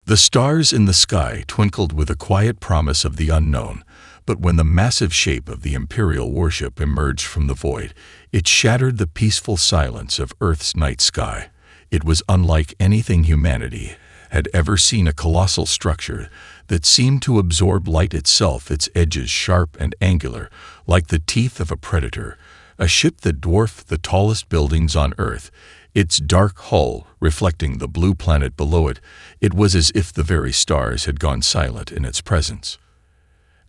The stars in the sky twinkled with a quiet promise of the unknown, but when the massive shape of the Imperial warship emerged from the void, it shattered the peaceful silence of Earth's night sky. It was unlike anything humanity had ever seen, a colossal structure that seemed to absorb light itself, its edges sharp and angular, like the teeth of a predator, a ship that dwarfed the tallest buildings on Earth. Its dark hull reflecting the blue planet below it, it was as if the very stars had gone silent in its presence.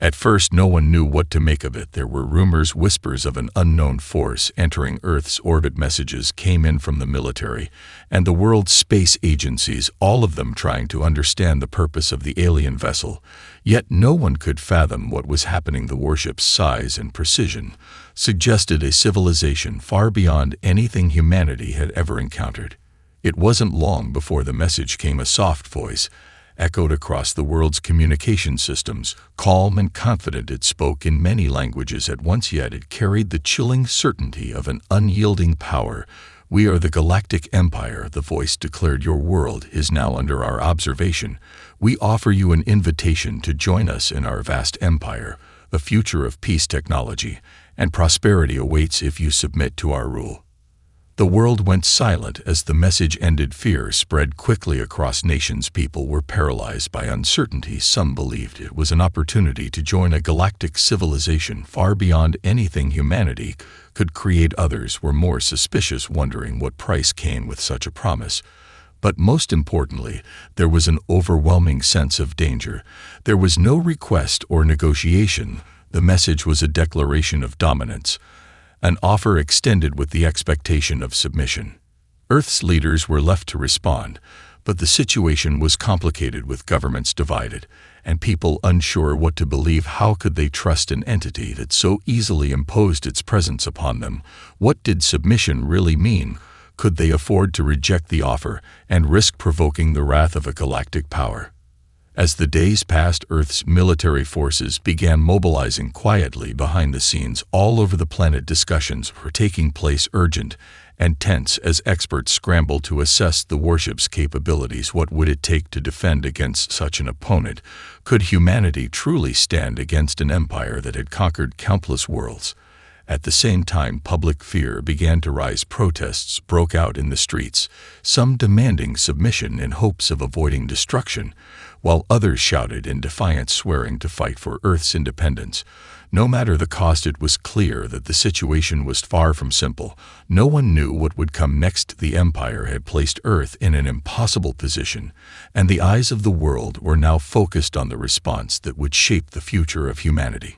At first no one knew what to make of it. There were rumors, whispers of an unknown force entering Earth's orbit. Messages came in from the military and the world's space agencies, all of them trying to understand the purpose of the alien vessel. Yet no one could fathom what was happening. The warship's size and precision suggested a civilization far beyond anything humanity had ever encountered. It wasn't long before the message came. A soft voice echoed across the world's communication systems. Calm and confident, it spoke in many languages at once, yet it carried the chilling certainty of an unyielding power. "We are the Galactic Empire," the voice declared. "Your world is now under our observation. We offer you an invitation to join us in our vast empire. A future of peace, technology, and prosperity awaits if you submit to our rule." The world went silent as the message ended. Fear spread quickly across nations. People were paralyzed by uncertainty. Some believed it was an opportunity to join a galactic civilization far beyond anything humanity could create. Others were more suspicious, wondering what price came with such a promise. But most importantly, there was an overwhelming sense of danger. There was no request or negotiation. The message was a declaration of dominance, an offer extended with the expectation of submission. Earth's leaders were left to respond, but the situation was complicated, with governments divided and people unsure what to believe. How could they trust an entity that so easily imposed its presence upon them? What did submission really mean? Could they afford to reject the offer and risk provoking the wrath of a galactic power? As the days passed, Earth's military forces began mobilizing quietly behind the scenes all over the planet. Discussions were taking place, urgent and tense, as experts scrambled to assess the warship's capabilities. What would it take to defend against such an opponent? Could humanity truly stand against an empire that had conquered countless worlds? At the same time, public fear began to rise. Protests broke out in the streets, some demanding submission in hopes of avoiding destruction, while others shouted in defiance, swearing to fight for Earth's independence. No matter the cost, it was clear that the situation was far from simple. No one knew what would come next. The Empire had placed Earth in an impossible position, and the eyes of the world were now focused on the response that would shape the future of humanity.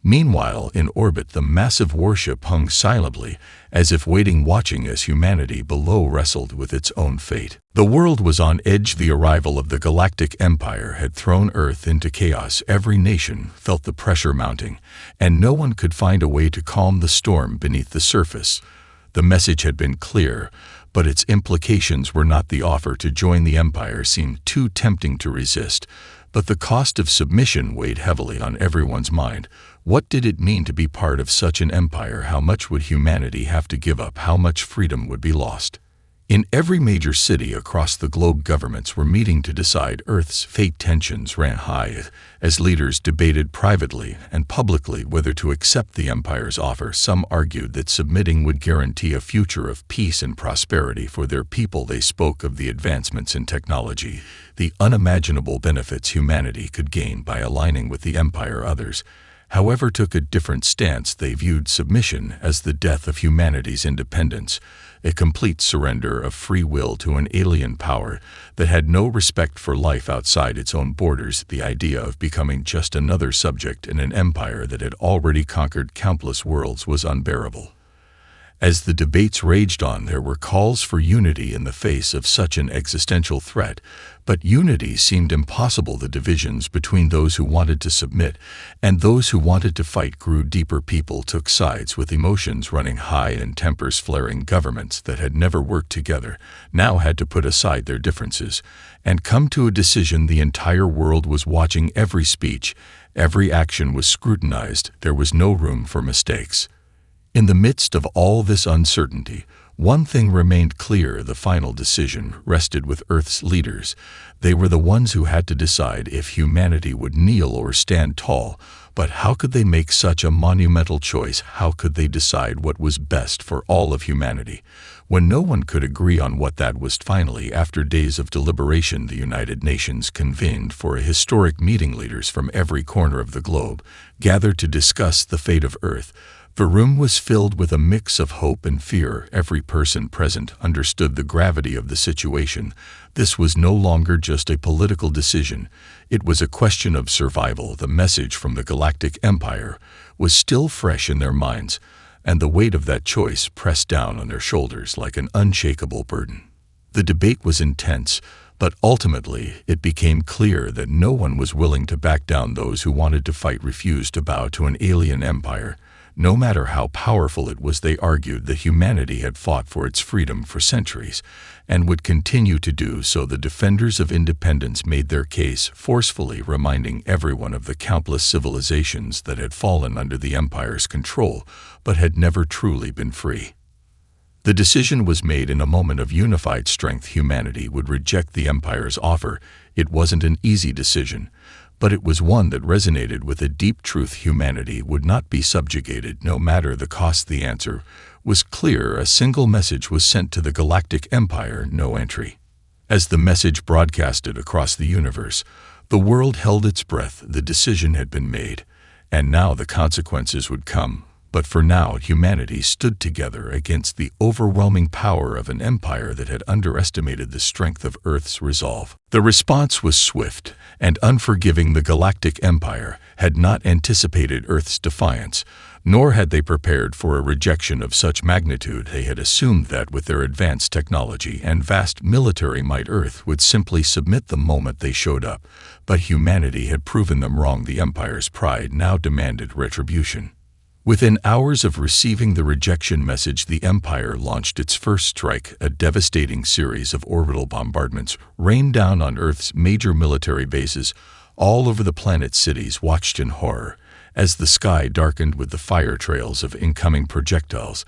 Meanwhile, in orbit, the massive warship hung silently, as if waiting, watching as humanity below wrestled with its own fate. The world was on edge. The arrival of the Galactic Empire had thrown Earth into chaos. Every nation felt the pressure mounting, and no one could find a way to calm the storm beneath the surface. The message had been clear, but its implications were not. The offer to join the Empire seemed too tempting to resist, but the cost of submission weighed heavily on everyone's mind. What did it mean to be part of such an empire? How much would humanity have to give up? How much freedom would be lost? In every major city across the globe, governments were meeting to decide Earth's fate. Tensions ran high as leaders debated privately and publicly whether to accept the Empire's offer. Some argued that submitting would guarantee a future of peace and prosperity for their people. They spoke of the advancements in technology, the unimaginable benefits humanity could gain by aligning with the Empire. Others, however, took a different stance. They viewed submission as the death of humanity's independence, a complete surrender of free will to an alien power that had no respect for life outside its own borders. The idea of becoming just another subject in an empire that had already conquered countless worlds was unbearable. As the debates raged on, there were calls for unity in the face of such an existential threat, but unity seemed impossible. The divisions between those who wanted to submit and those who wanted to fight grew deeper. People took sides, with emotions running high and tempers flaring. Governments that had never worked together now had to put aside their differences and come to a decision. The entire world was watching. Every speech, every action was scrutinized. There was no room for mistakes. In the midst of all this uncertainty, One thing remained clear: the final decision rested with Earth's leaders. They were the ones who had to decide if humanity would kneel or stand tall. But how could they make such a monumental choice? How could they decide what was best for all of humanity? When no one could agree on what that was, finally, after days of deliberation, the United Nations convened for a historic meeting. Leaders from every corner of the globe gathered to discuss the fate of Earth. The room was filled with a mix of hope and fear. Every person present understood the gravity of the situation. This was no longer just a political decision. It was a question of survival. The message from the Galactic Empire was still fresh in their minds, and the weight of that choice pressed down on their shoulders like an unshakable burden. The debate was intense, but ultimately it became clear that no one was willing to back down. Those who wanted to fight refused to bow to an alien empire. No matter how powerful it was, they argued that humanity had fought for its freedom for centuries and would continue to do so. The defenders of independence made their case forcefully, reminding everyone of the countless civilizations that had fallen under the Empire's control but had never truly been free. The decision was made in a moment of unified strength. Humanity would reject the Empire's offer. It wasn't an easy decision, but it was one that resonated with a deep truth: humanity would not be subjugated, no matter the cost. The answer was clear. A single message was sent to the Galactic Empire: no entry. As the message broadcasted across the universe, the world held its breath. The decision had been made, and now the consequences would come. But for now, humanity stood together against the overwhelming power of an empire that had underestimated the strength of Earth's resolve. The response was swift and unforgiving. The Galactic Empire had not anticipated Earth's defiance, nor had they prepared for a rejection of such magnitude. They had assumed that with their advanced technology and vast military might, Earth would simply submit the moment they showed up. But humanity had proven them wrong. The Empire's pride now demanded retribution. Within hours of receiving the rejection message, the Empire launched its first strike. A devastating series of orbital bombardments rained down on Earth's major military bases. All over the planet, cities watched in horror as the sky darkened with the fire trails of incoming projectiles.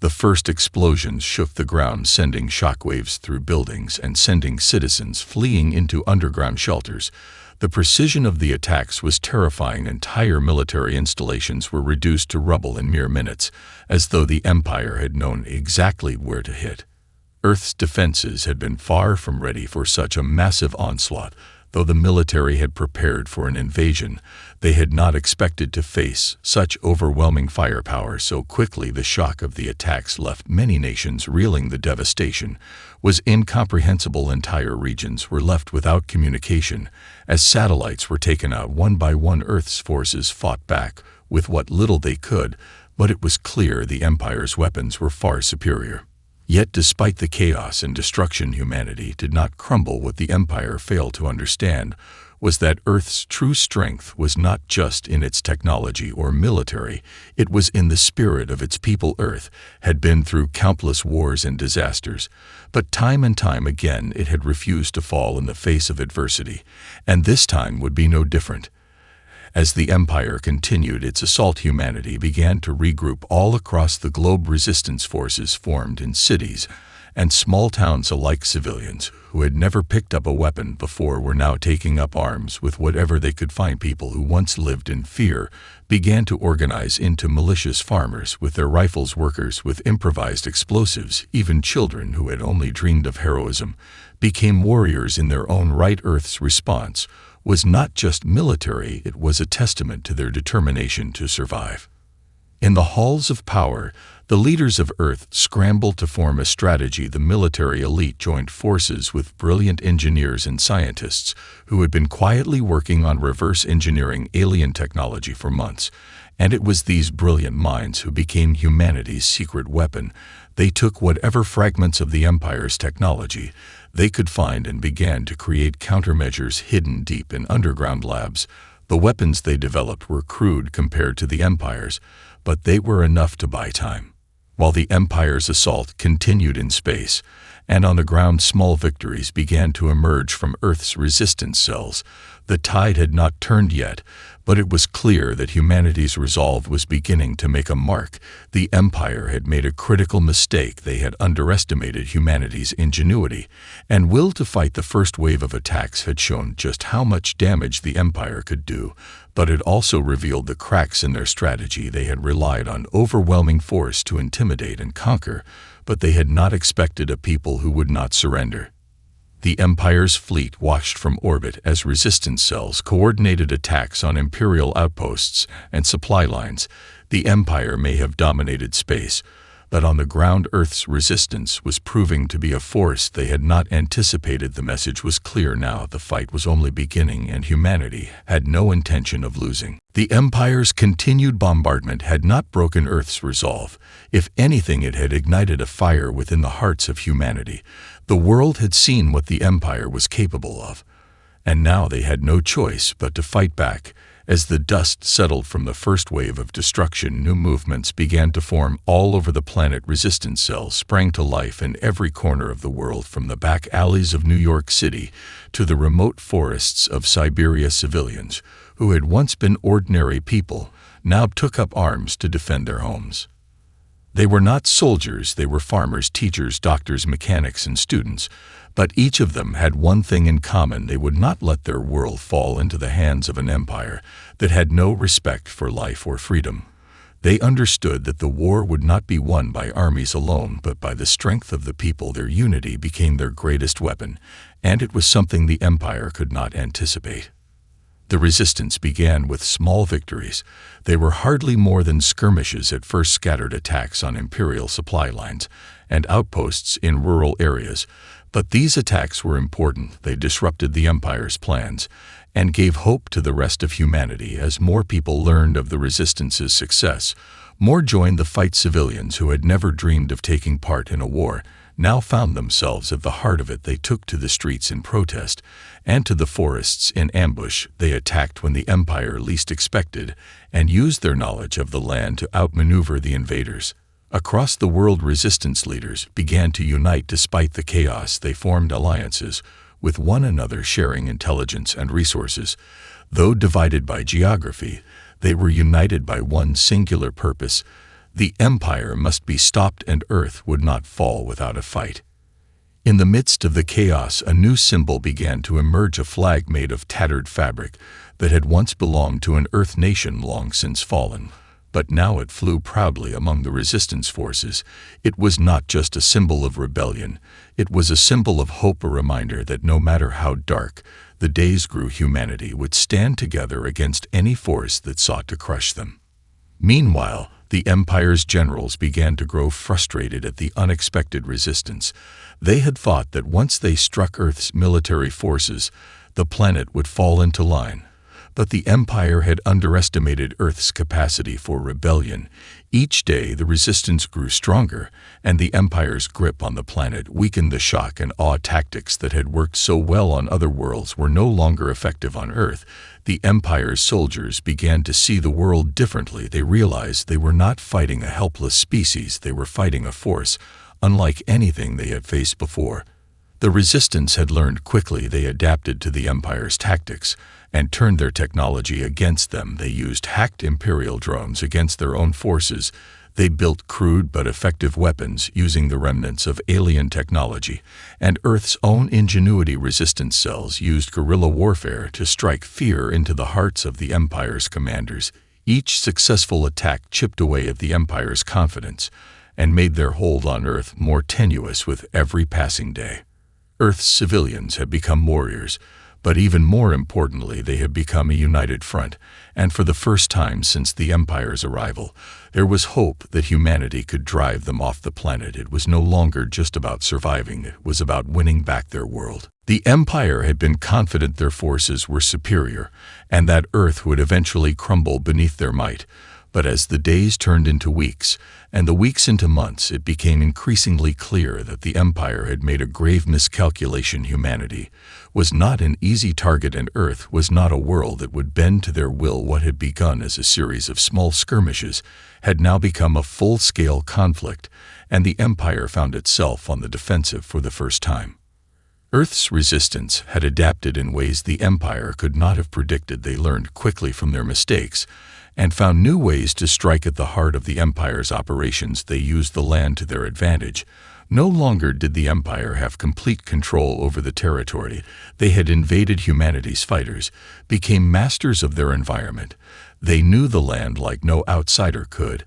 The first explosions shook the ground, sending shockwaves through buildings and sending citizens fleeing into underground shelters. The precision of the attacks was terrifying. Entire military installations were reduced to rubble in mere minutes, as though the Empire had known exactly where to hit. Earth's defenses had been far from ready for such a massive onslaught. Though the military had prepared for an invasion, they had not expected to face such overwhelming firepower so quickly. The shock of the attacks left many nations reeling. The devastation was incomprehensible. Entire regions were left without communication. As satellites were taken out one by one, Earth's forces fought back with what little they could, but it was clear the Empire's weapons were far superior. Yet despite the chaos and destruction, humanity did not crumble. What the Empire failed to understand was that Earth's true strength was not just in its technology or military, it was in the spirit of its people. Earth had been through countless wars and disasters, but time and time again it had refused to fall in the face of adversity, and this time would be no different. As the Empire continued its assault, humanity began to regroup all across the globe. Resistance forces formed in cities and small towns alike. Civilians who had never picked up a weapon before were now taking up arms with whatever they could find. People who once lived in fear began to organize into militias. Farmers with their rifles, workers with improvised explosives, even children who had only dreamed of heroism became warriors in their own right. Earth's response was not just military, it was a testament to their determination to survive. In the halls of power, the leaders of Earth scrambled to form a strategy. The military elite joined forces with brilliant engineers and scientists who had been quietly working on reverse engineering alien technology for months. And it was these brilliant minds who became humanity's secret weapon. They took whatever fragments of the Empire's technology they could find and began to create countermeasures hidden deep in underground labs. The weapons they developed were crude compared to the Empire's, but they were enough to buy time. While the Empire's assault continued in space, and on the ground small victories began to emerge from Earth's resistance cells. The tide had not turned yet, but it was clear that humanity's resolve was beginning to make a mark. The Empire had made a critical mistake. They had underestimated humanity's ingenuity, and will to fight the first wave of attacks had shown just how much damage the Empire could do, but it also revealed the cracks in their strategy. They had relied on overwhelming force to intimidate and conquer, but they had not expected a people who would not surrender. The Empire's fleet watched from orbit as resistance cells coordinated attacks on Imperial outposts and supply lines. The Empire may have dominated space, but on the ground Earth's resistance was proving to be a force they had not anticipated. The message was clear now. The fight was only beginning, and humanity had no intention of losing. The Empire's continued bombardment had not broken Earth's resolve. If anything, it had ignited a fire within the hearts of humanity. The world had seen what the Empire was capable of, and now they had no choice but to fight back. As the dust settled from the first wave of destruction, new movements began to form all over the planet. Resistance cells sprang to life in every corner of the world, from the back alleys of New York City to the remote forests of Siberia. Civilians, who had once been ordinary people, now took up arms to defend their homes. They were not soldiers, they were farmers, teachers, doctors, mechanics, and students, but each of them had one thing in common: they would not let their world fall into the hands of an empire that had no respect for life or freedom. They understood that the war would not be won by armies alone, but by the strength of the people. Their unity became their greatest weapon, and it was something the Empire could not anticipate. The resistance began with small victories. They were hardly more than skirmishes at first, scattered attacks on Imperial supply lines and outposts in rural areas. But these attacks were important. They disrupted the Empire's plans and gave hope to the rest of humanity. As more people learned of the resistance's success, more joined the fight. Civilians who had never dreamed of taking part in a war now found themselves at the heart of it. They took to the streets in protest and to the forests in ambush. They attacked when the Empire least expected and used their knowledge of the land to outmaneuver the invaders. Across the world, resistance leaders began to unite despite the chaos. They formed alliances with one another, sharing intelligence and resources. Though divided by geography, they were united by one singular purpose: the Empire must be stopped, and Earth would not fall without a fight. In the midst of the chaos, a new symbol began to emerge, a flag made of tattered fabric that had once belonged to an Earth nation long since fallen. But now it flew proudly among the resistance forces. It was not just a symbol of rebellion, it was a symbol of hope, a reminder that no matter how dark the days grew, humanity would stand together against any force that sought to crush them. Meanwhile, the Empire's generals began to grow frustrated at the unexpected resistance. They had thought that once they struck Earth's military forces, the planet would fall into line. But the Empire had underestimated Earth's capacity for rebellion. Each day the resistance grew stronger, and the Empire's grip on the planet weakened. The shock and awe tactics that had worked so well on other worlds were no longer effective on Earth. The Empire's soldiers began to see the world differently. They realized they were not fighting a helpless species, they were fighting a force unlike anything they had faced before. The resistance had learned quickly. They adapted to the Empire's tactics and turned their technology against them. They used hacked Imperial drones against their own forces. They built crude but effective weapons using the remnants of alien technology and Earth's own ingenuity. Resistance cells used guerrilla warfare to strike fear into the hearts of the Empire's commanders. Each successful attack chipped away at the Empire's confidence and made their hold on Earth more tenuous with every passing day. Earth's civilians had become warriors, but even more importantly, they had become a united front, and for the first time since the Empire's arrival, there was hope that humanity could drive them off the planet. It was no longer just about surviving, it was about winning back their world. The Empire had been confident their forces were superior, and that Earth would eventually crumble beneath their might. But as the days turned into weeks, and the weeks into months, it became increasingly clear that the Empire had made a grave miscalculation. Humanity was not an easy target, and Earth was not a world that would bend to their will. What had begun as a series of small skirmishes had now become a full-scale conflict, and the Empire found itself on the defensive for the first time. Earth's resistance had adapted in ways the Empire could not have predicted. They learned quickly from their mistakes and found new ways to strike at the heart of the Empire's operations. They used the land to their advantage. No longer did the Empire have complete control over the territory. They had invaded humanity's fighters, became masters of their environment. They knew the land like no outsider could,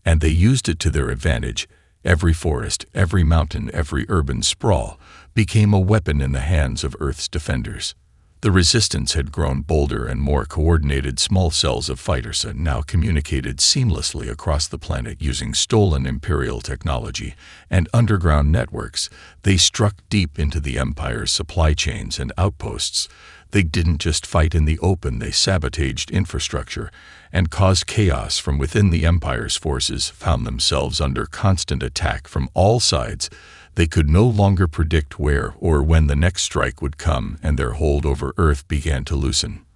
and they used it to their advantage. Every forest, every mountain, every urban sprawl became a weapon in the hands of Earth's defenders. The resistance had grown bolder and more coordinated. Small cells of fighters had now communicated seamlessly across the planet using stolen Imperial technology and underground networks. They struck deep into the Empire's supply chains and outposts. They didn't just fight in the open, they sabotaged infrastructure and caused chaos from within. The Empire's forces found themselves under constant attack from all sides. They could no longer predict where or when the next strike would come, and their hold over Earth began to loosen.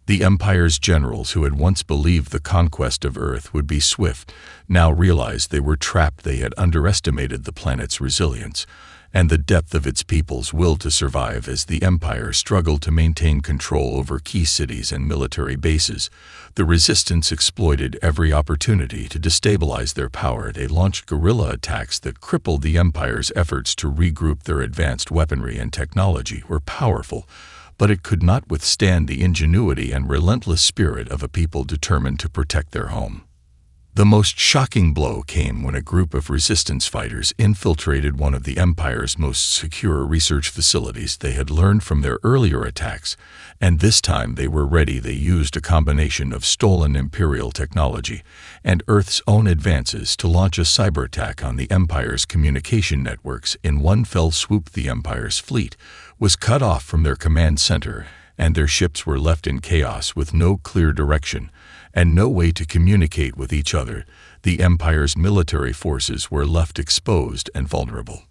The Empire's generals, who had once believed the conquest of Earth would be swift, now realized they were trapped. They had underestimated the planet's resilience and the depth of its people's will to survive. As the Empire struggled to maintain control over key cities and military bases, the resistance exploited every opportunity to destabilize their power. They launched guerrilla attacks that crippled the Empire's efforts to regroup. Their advanced weaponry and technology were powerful, but it could not withstand the ingenuity and relentless spirit of a people determined to protect their home. The most shocking blow came when a group of resistance fighters infiltrated one of the Empire's most secure research facilities. They had learned from their earlier attacks, and this time they were ready. They used a combination of stolen Imperial technology and Earth's own advances to launch a cyber attack on the Empire's communication networks. In one fell swoop, the Empire's fleet was cut off from their command center, and their ships were left in chaos with no clear direction and no way to communicate with each other. The Empire's military forces were left exposed and vulnerable.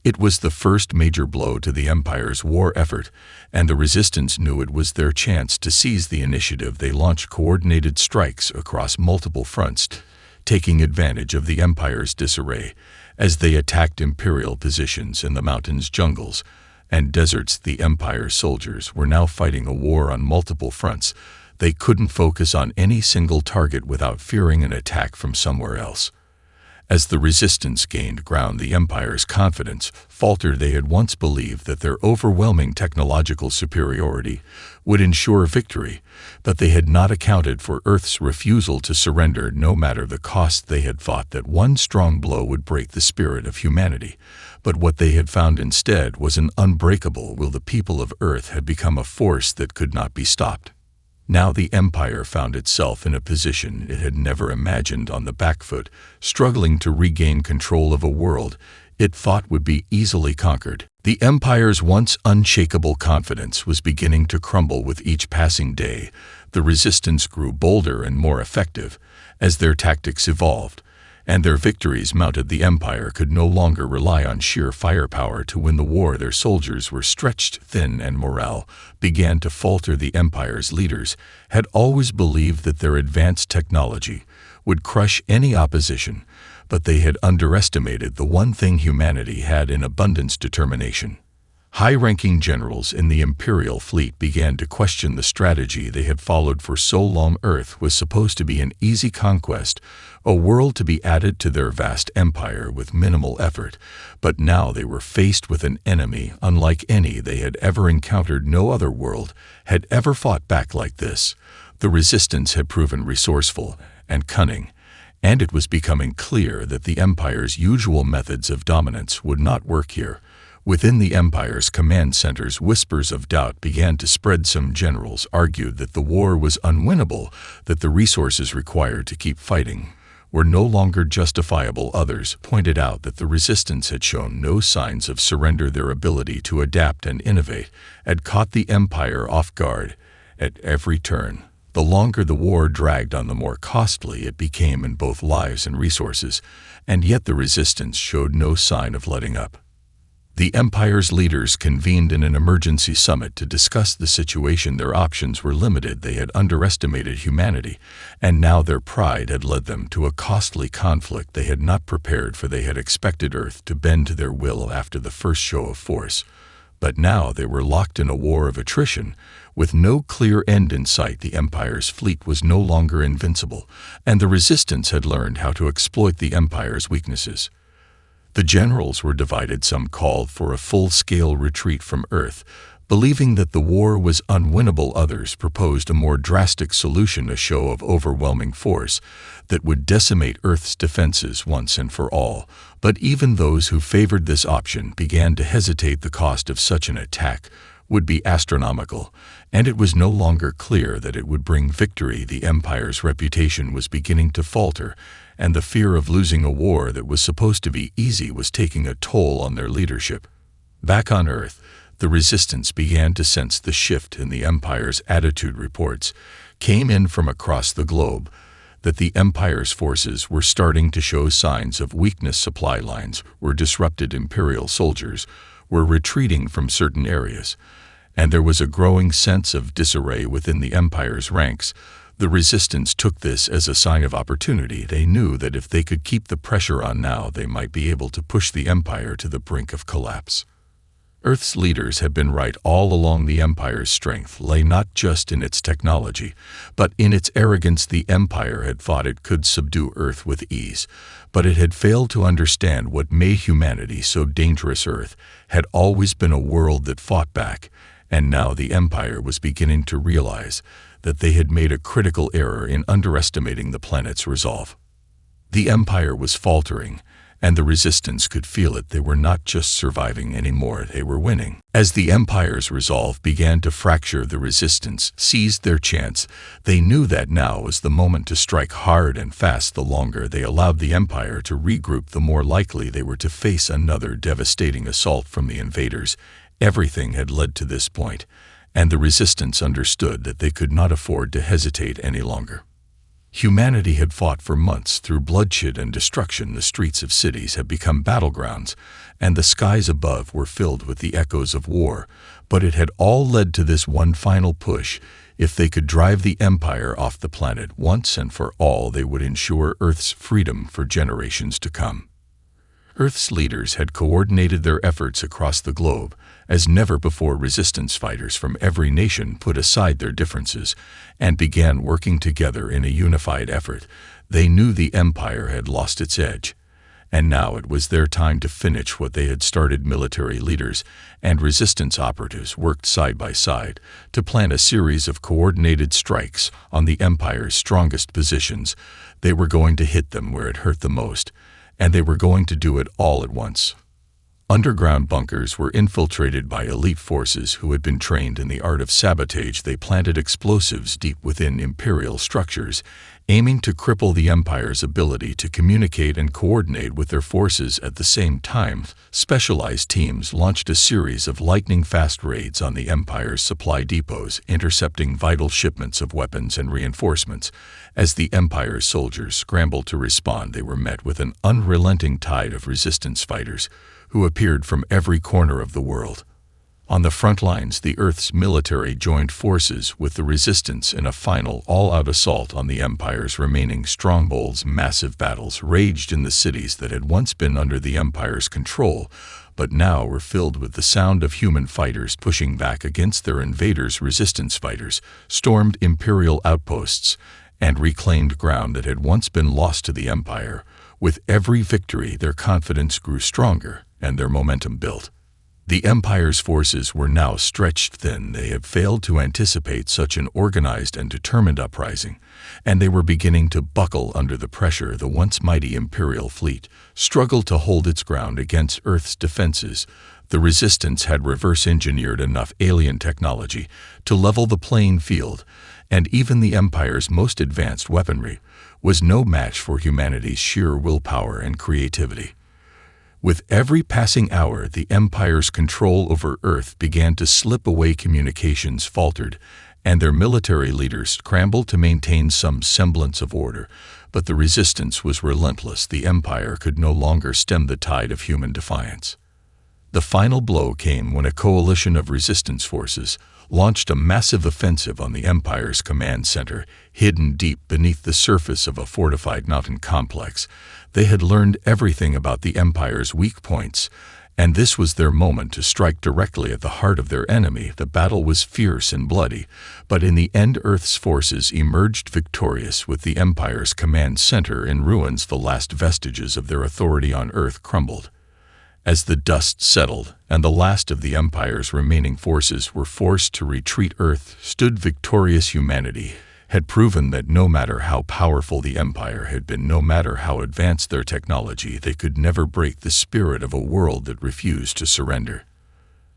It was the first major blow to the Empire's war effort, and the resistance knew it was their chance to seize the initiative. They launched coordinated strikes across multiple fronts, taking advantage of the Empire's disarray. As they attacked Imperial positions in the mountains, jungles, and deserts, the Empire's soldiers were now fighting a war on multiple fronts. They couldn't focus on any single target without fearing an attack from somewhere else. As the resistance gained ground, the Empire's confidence faltered. They had once believed that their overwhelming technological superiority would ensure victory, but they had not accounted for Earth's refusal to surrender no matter the cost. They had thought that one strong blow would break the spirit of humanity, but what they had found instead was an unbreakable will. The people of Earth had become a force that could not be stopped. Now the Empire found itself in a position it had never imagined, on the back foot, struggling to regain control of a world it thought would be easily conquered. The Empire's once unshakable confidence was beginning to crumble with each passing day. The resistance grew bolder and more effective as their tactics evolved, and their victories mounted. The Empire could no longer rely on sheer firepower to win the war. Their soldiers were stretched thin and morale began to falter. The Empire's leaders had always believed that their advanced technology would crush any opposition, but they had underestimated the one thing humanity had in abundance: determination. High-ranking generals in the Imperial fleet began to question the strategy they had followed for so long. Earth was supposed to be an easy conquest, a world to be added to their vast empire with minimal effort, but now they were faced with an enemy unlike any they had ever encountered. No other world had ever fought back like this. The resistance had proven resourceful and cunning, and it was becoming clear that the Empire's usual methods of dominance would not work here. Within the Empire's command centers, whispers of doubt began to spread. Some generals argued that the war was unwinnable, that the resources required to keep fighting were no longer justifiable. Others pointed out that the resistance had shown no signs of surrender. Their ability to adapt and innovate had caught the Empire off guard at every turn. The longer the war dragged on, the more costly it became in both lives and resources, and yet the resistance showed no sign of letting up. The Empire's leaders convened in an emergency summit to discuss the situation. Their options were limited. They had underestimated humanity, and now their pride had led them to a costly conflict they had not prepared for. They had expected Earth to bend to their will after the first show of force, but now they were locked in a war of attrition, with no clear end in sight. The Empire's fleet was no longer invincible, and the Resistance had learned how to exploit the Empire's weaknesses. The generals were divided. Some called for a full-scale retreat from Earth, believing that the war was unwinnable. Others proposed a more drastic solution, a show of overwhelming force that would decimate Earth's defenses once and for all. But even those who favored this option began to hesitate. The cost of such an attack would be astronomical, and it was no longer clear that it would bring victory. The Empire's reputation was beginning to falter, and the fear of losing a war that was supposed to be easy was taking a toll on their leadership. Back on Earth, the Resistance began to sense the shift in the Empire's attitude. Reports came in from across the globe that the Empire's forces were starting to show signs of weakness. Supply lines were disrupted. Imperial soldiers were retreating from certain areas, and there was a growing sense of disarray within the Empire's ranks. The Resistance took this as a sign of opportunity. They knew that if they could keep the pressure on now, they might be able to push the Empire to the brink of collapse. Earth's leaders had been right all along. The Empire's strength lay not just in its technology, but in its arrogance. The Empire had thought it could subdue Earth with ease, but it had failed to understand what made humanity so dangerous. Earth had always been a world that fought back, and now the Empire was beginning to realize that they had made a critical error in underestimating the planet's resolve. The Empire was faltering, and the Resistance could feel it. They were not just surviving anymore, they were winning. As the Empire's resolve began to fracture, the Resistance seized their chance. They knew that now was the moment to strike hard and fast. The longer they allowed the Empire to regroup, the more likely they were to face another devastating assault from the invaders. Everything had led to this point, and the Resistance understood that they could not afford to hesitate any longer. Humanity had fought for months through bloodshed and destruction. The streets of cities had become battlegrounds, and the skies above were filled with the echoes of war. But it had all led to this one final push. If they could drive the Empire off the planet once and for all, they would ensure Earth's freedom for generations to come. Earth's leaders had coordinated their efforts across the globe as never before. Resistance fighters from every nation put aside their differences and began working together in a unified effort. They knew the Empire had lost its edge, and now it was their time to finish what they had started. Military leaders and Resistance operatives worked side by side to plan a series of coordinated strikes on the Empire's strongest positions. They were going to hit them where it hurt the most, and they were going to do it all at once. Underground bunkers were infiltrated by elite forces who had been trained in the art of sabotage. They planted explosives deep within Imperial structures, aiming to cripple the Empire's ability to communicate and coordinate with their forces at the same time. Specialized teams launched a series of lightning-fast raids on the Empire's supply depots, intercepting vital shipments of weapons and reinforcements. As the Empire's soldiers scrambled to respond, they were met with an unrelenting tide of Resistance fighters who appeared from every corner of the world. On the front lines, the Earth's military joined forces with the Resistance in a final all-out assault on the Empire's remaining strongholds. Massive battles raged in the cities that had once been under the Empire's control, but now were filled with the sound of human fighters pushing back against their invaders. Resistance fighters stormed Imperial outposts and reclaimed ground that had once been lost to the Empire. With every victory, their confidence grew stronger and their momentum built. The Empire's forces were now stretched thin. They had failed to anticipate such an organized and determined uprising, and they were beginning to buckle under the pressure. The once mighty Imperial fleet struggled to hold its ground against Earth's defenses. The Resistance had reverse-engineered enough alien technology to level the playing field, and even the Empire's most advanced weaponry was no match for humanity's sheer willpower and creativity. With every passing hour, the Empire's control over Earth began to slip away. Communications faltered, and their military leaders scrambled to maintain some semblance of order. But the Resistance was relentless. The Empire could no longer stem the tide of human defiance. The final blow came when a coalition of resistance forces launched a massive offensive on the Empire's command center, hidden deep beneath the surface of a fortified mountain complex. They had learned everything about the Empire's weak points, and this was their moment to strike directly at the heart of their enemy. The battle was fierce and bloody, but in the end Earth's forces emerged victorious with the Empire's command center in ruins. The last vestiges of their authority on Earth crumbled. As the dust settled and the last of the Empire's remaining forces were forced to retreat, Earth stood victorious. Humanity had proven that no matter how powerful the Empire had been, no matter how advanced their technology, they could never break the spirit of a world that refused to surrender.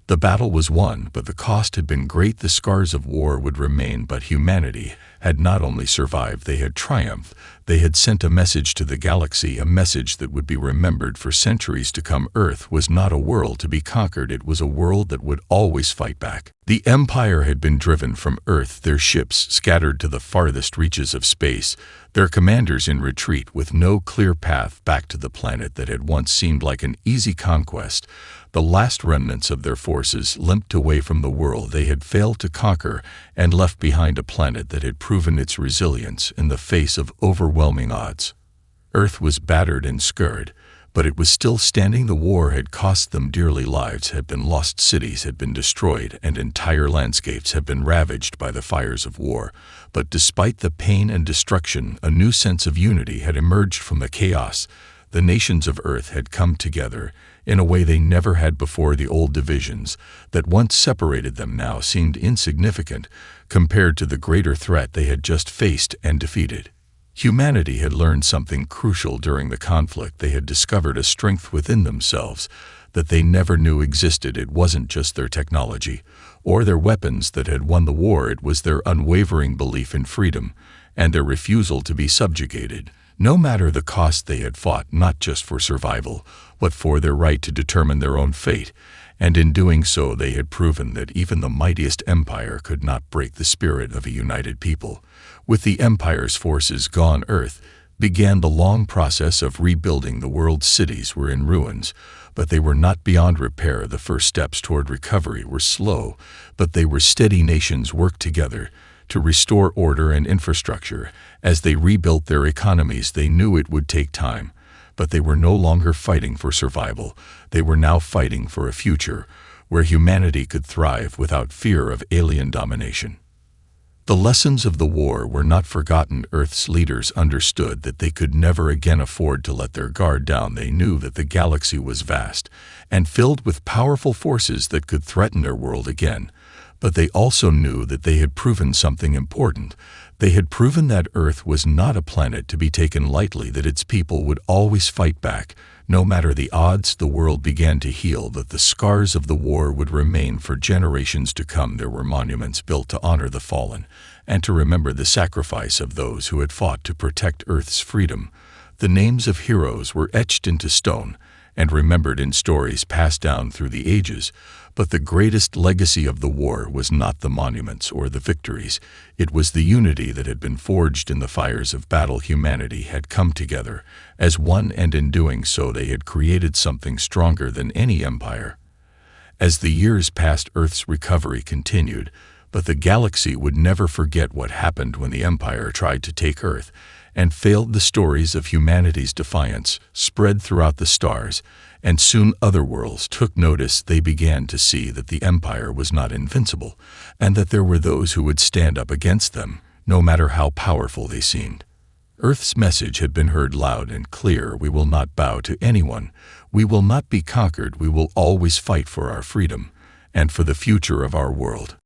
The battle was won, but the cost had been great. The scars of war would remain, but humanity had not only survived, they had triumphed. They had sent a message to the galaxy, a message that would be remembered for centuries to come. Earth was not a world to be conquered, it was a world that would always fight back. The Empire had been driven from Earth, their ships scattered to the farthest reaches of space, their commanders in retreat with no clear path back to the planet that had once seemed like an easy conquest. The last remnants of their forces limped away from the world they had failed to conquer and left behind a planet that had proven its resilience in the face of overwhelming odds. Earth was battered and scarred, but it was still standing. The war had cost them dearly. Lives had been lost, cities had been destroyed, and entire landscapes had been ravaged by the fires of war. But despite the pain and destruction, a new sense of unity had emerged from the chaos. The nations of Earth had come together in a way they never had before. The old divisions that once separated them now seemed insignificant compared to the greater threat they had just faced and defeated. Humanity had learned something crucial during the conflict. They had discovered a strength within themselves that they never knew existed. It wasn't just their technology or their weapons that had won the war, it was their unwavering belief in freedom and their refusal to be subjugated. No matter the cost, they had fought not just for survival, but for their right to determine their own fate, and in doing so they had proven that even the mightiest empire could not break the spirit of a united people. With the Empire's forces gone, Earth began the long process of rebuilding. The world's cities were in ruins, but they were not beyond repair. The first steps toward recovery were slow, but they were steady. Nations worked together to restore order and infrastructure. As they rebuilt their economies, they knew it would take time, but they were no longer fighting for survival. They were now fighting for a future where humanity could thrive without fear of alien domination. The lessons of the war were not forgotten. Earth's leaders understood that they could never again afford to let their guard down. They knew that the galaxy was vast and filled with powerful forces that could threaten their world again. But they also knew that they had proven something important. They had proven that Earth was not a planet to be taken lightly, that its people would always fight back, no matter the odds. The world began to heal, that the scars of the war would remain for generations to come. There were monuments built to honor the fallen and to remember the sacrifice of those who had fought to protect Earth's freedom. The names of heroes were etched into stone and remembered in stories passed down through the ages. But the greatest legacy of the war was not the monuments or the victories. It was the unity that had been forged in the fires of battle. Humanity had come together as one, and in doing so they had created something stronger than any empire. As the years passed, Earth's recovery continued, but the galaxy would never forget what happened when the Empire tried to take Earth and failed. The stories of humanity's defiance spread throughout the stars, and soon other worlds took notice. They began to see that the Empire was not invincible, and that there were those who would stand up against them, no matter how powerful they seemed. Earth's message had been heard loud and clear: we will not bow to anyone, we will not be conquered, we will always fight for our freedom and for the future of our world.